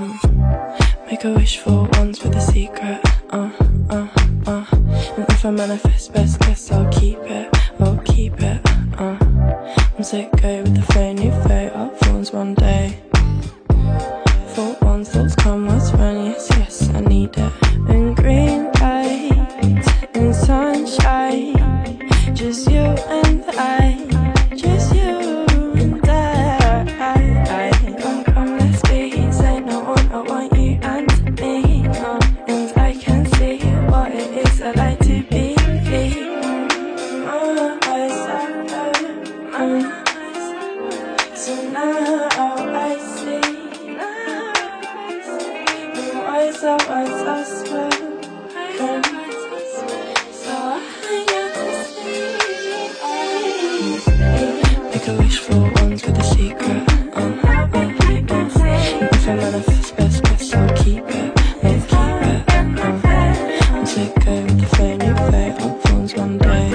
Make a wish for once with a secret. And if I manifest best, guess I'll keep it. I'm sick, go with the flow, new flow, up phones one day. Thought ones, thoughts come, what's fun, yes, I need it. And green light, and sunshine, just you and I, just you and I. Come, let's be, say no one, I want you and me. And I can see what it is I like to be. So now I see, so I swear, so I can see. Make a wish for once with a secret. If I manifest best, guess I'll keep it. I'm sick, go with the flow, new flow, up phones one day.